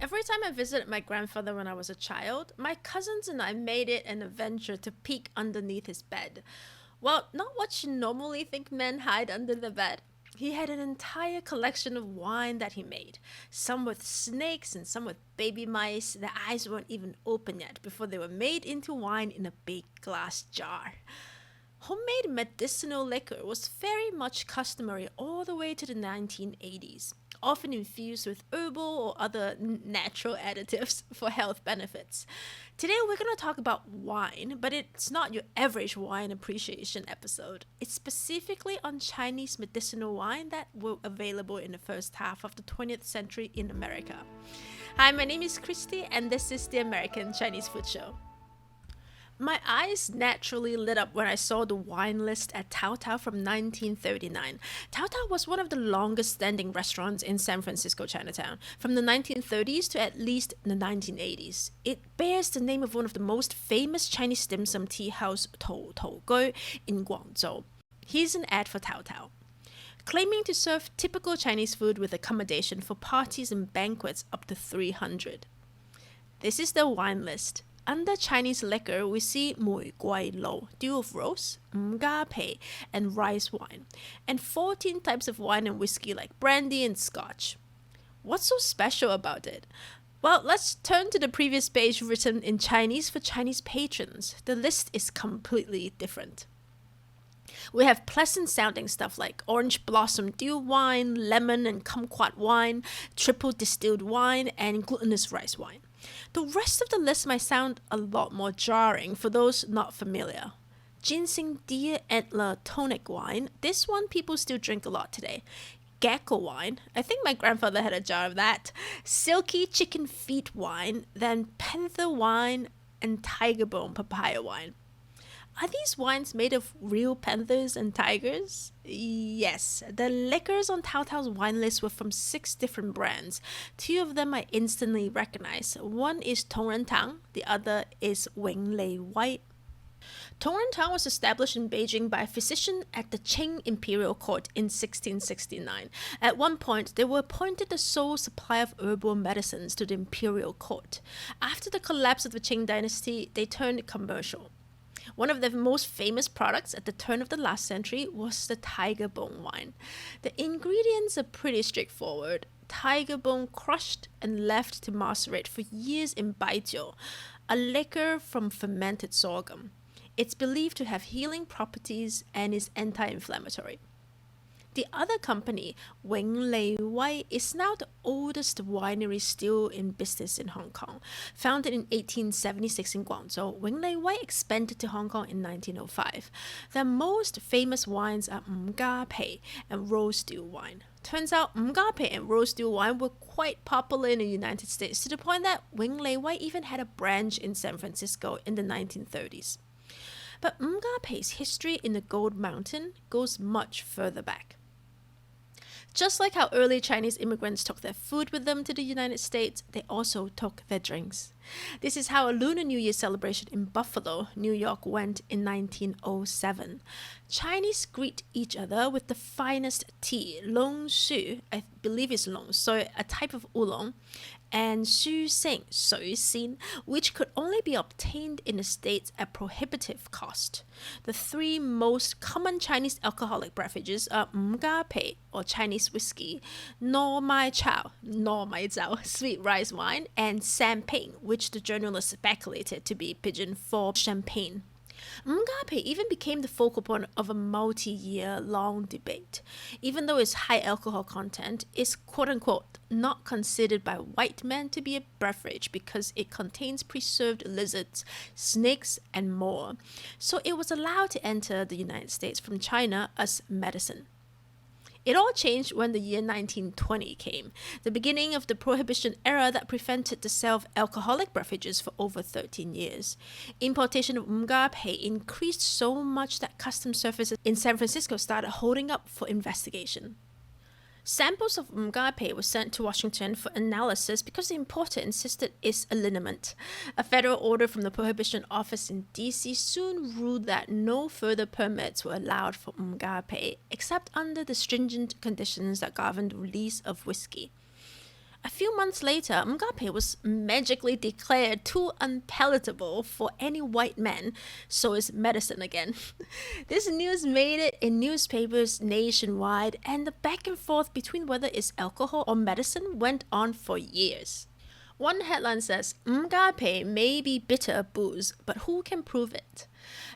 Every time I visited my grandfather when I was a child, my cousins and I made it an adventure to peek underneath his bed. Well, not what you normally think men hide under the bed. He had an entire collection of wine that he made, some with snakes and some with baby mice. Their eyes weren't even open yet before they were made into wine in a big glass jar. Homemade medicinal liquor was very much customary all the way to the 1980s, often infused with herbal or other natural additives for health benefits. Today we're going to talk about wine, but it's not your average wine appreciation episode. It's specifically on Chinese medicinal wine that were available in the first half of the 20th century in America. Hi, my name is Christy, and this is the American Chinese Food Show. My eyes naturally lit up when I saw the wine list at Tao Tao from 1939. Tao Tao was one of the longest standing restaurants in San Francisco Chinatown, from the 1930s to at least the 1980s. It bears the name of one of the most famous Chinese dim sum tea house, Tao Tao in Guangzhou. Here's an ad for Tao Tao. Claiming to serve typical Chinese food with accommodation for parties and banquets up to 300. This is the wine list. Under Chinese liquor, we see Mui Guai Lo, dew of rose, Mga Pei, and rice wine, and 14 types of wine and whiskey like brandy and scotch. What's so special about it? Well, let's turn to the previous page written in Chinese for Chinese patrons. The list is completely different. We have pleasant sounding stuff like orange blossom dew wine, lemon and kumquat wine, triple distilled wine, and glutinous rice wine. The rest of the list might sound a lot more jarring for those not familiar. Ginseng deer antler tonic wine, this one people still drink a lot today. Gecko wine, I think my grandfather had a jar of that. Silky chicken feet wine, then panther wine, and tiger bone papaya wine. Are these wines made of real panthers and tigers? Yes, the liquors on Tao Tao's wine list were from 6 different brands. 2 of them I instantly recognize. One is Tong Ren Tang, the other is Lee Wai. Tong Ren Tang was established in Beijing by a physician at the Qing Imperial Court in 1669. At one point, they were appointed the sole supplier of herbal medicines to the Imperial Court. After the collapse of the Qing dynasty, they turned commercial. One of their most famous products at the turn of the last century was the tiger bone wine. The ingredients are pretty straightforward. Tiger bone crushed and left to macerate for years in baijiu, a liquor from fermented sorghum. It's believed to have healing properties and is anti-inflammatory. The other company, Lee Wai, is now the oldest winery still in business in Hong Kong. Founded in 1876 in Guangzhou, Lee Wai expanded to Hong Kong in 1905. Their most famous wines are Mga Pei and rose dew wine. Turns out Mga Pei and rose dew wine were quite popular in the United States to the point that Lee Wai even had a branch in San Francisco in the 1930s. But Mga Pei's history in the Gold Mountain goes much further back. Just like how early Chinese immigrants took their food with them to the United States, they also took their drinks. This is how a Lunar New Year celebration in Buffalo, New York went in 1907. Chinese greet each other with the finest tea, long shu, I believe it's long, so a type of oolong, and shu sing, sui xin, which could only be obtained in the States at prohibitive cost. The 3 most common Chinese alcoholic beverages are Mga Pei, or Chinese whiskey, No Mai Chao, No Mai Zhao, sweet rice wine, and Champagne, which the journalists speculated to be pidgin for champagne. Mga Pei even became the focal point of a multi-year long debate. Even though its high alcohol content is quote-unquote not considered by white men to be a beverage because it contains preserved lizards, snakes, and more. So it was allowed to enter the United States from China as medicine. It all changed when the year 1920 came, the beginning of the Prohibition era that prevented the sale of alcoholic beverages for over 13 years. Importation of Mga Pei increased so much that customs services in San Francisco started holding up for investigation. Samples of Mga Pei were sent to Washington for analysis because the importer insisted it's a liniment. A federal order from the Prohibition Office in D.C. soon ruled that no further permits were allowed for Mga Pei, except under the stringent conditions that governed the release of whiskey. A few months later, Mgape was magically declared too unpalatable for any white man, so it's medicine again. This news made it in newspapers nationwide, and the back and forth between whether it's alcohol or medicine went on for years. One headline says, Mgape may be bitter booze, but who can prove it?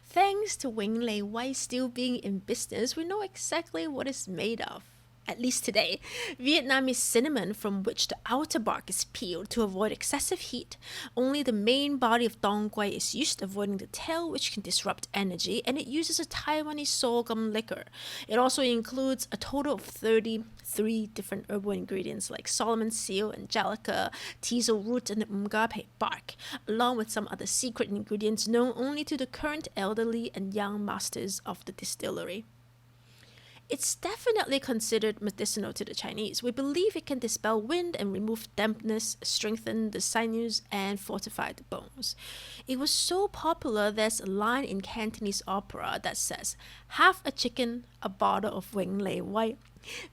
Thanks to Lee Wai still being in business, we know exactly what it's made of. At least today, Vietnamese cinnamon from which the outer bark is peeled to avoid excessive heat. Only the main body of Dong Quai is used, avoiding the tail, which can disrupt energy, and it uses a Taiwanese sorghum liquor. It also includes a total of 33 different herbal ingredients like Solomon seal, angelica, teasel root, and the mgape bark, along with some other secret ingredients known only to the current elderly and young masters of the distillery. It's definitely considered medicinal to the Chinese. We believe it can dispel wind and remove dampness, strengthen the sinews, and fortify the bones. It was so popular, there's a line in Cantonese opera that says, half a chicken, a bottle of Wing Lei Wai.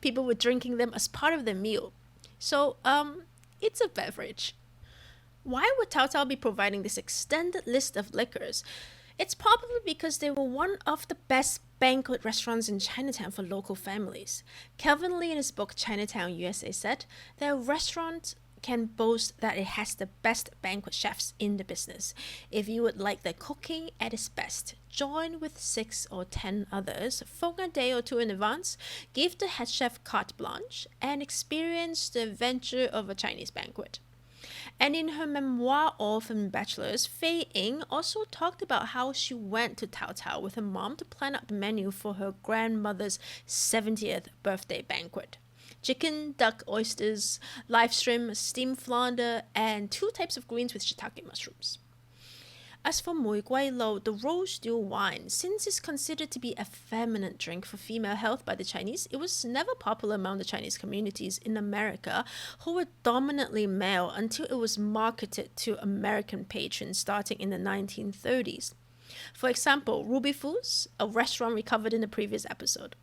People were drinking them as part of their meal. So, it's a beverage. Why would Tao Tao be providing this extended list of liquors? It's probably because they were one of the best banquet restaurants in Chinatown for local families. Calvin Lee in his book Chinatown, USA said, their restaurant can boast that it has the best banquet chefs in the business. If you would like their cooking at its best, join with 6 or 10 others, phone a day or two in advance, give the head chef carte blanche, and experience the adventure of a Chinese banquet. And in her memoir, Orphan Bachelors, Fei Ying also talked about how she went to Tao Tao with her mom to plan out the menu for her grandmother's 70th birthday banquet. Chicken, duck, oysters, live shrimp, steamed flounder, and 2 types of greens with shiitake mushrooms. As for Mui Guai Lo, the rose still wine, since it's considered to be a feminine drink for female health by the Chinese, it was never popular among the Chinese communities in America, who were dominantly male until it was marketed to American patrons starting in the 1930s. For example, Ruby Foods, a restaurant we covered in the previous episode.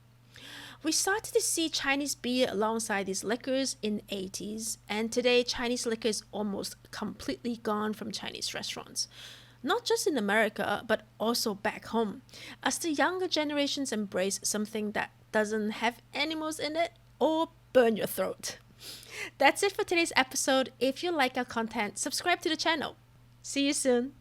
We started to see Chinese beer alongside these liquors in the 80s, and today Chinese liquor is almost completely gone from Chinese restaurants. Not just in America, but also back home, as the younger generations embrace something that doesn't have animals in it or burn your throat. That's it for today's episode. If you like our content, subscribe to the channel. See you soon.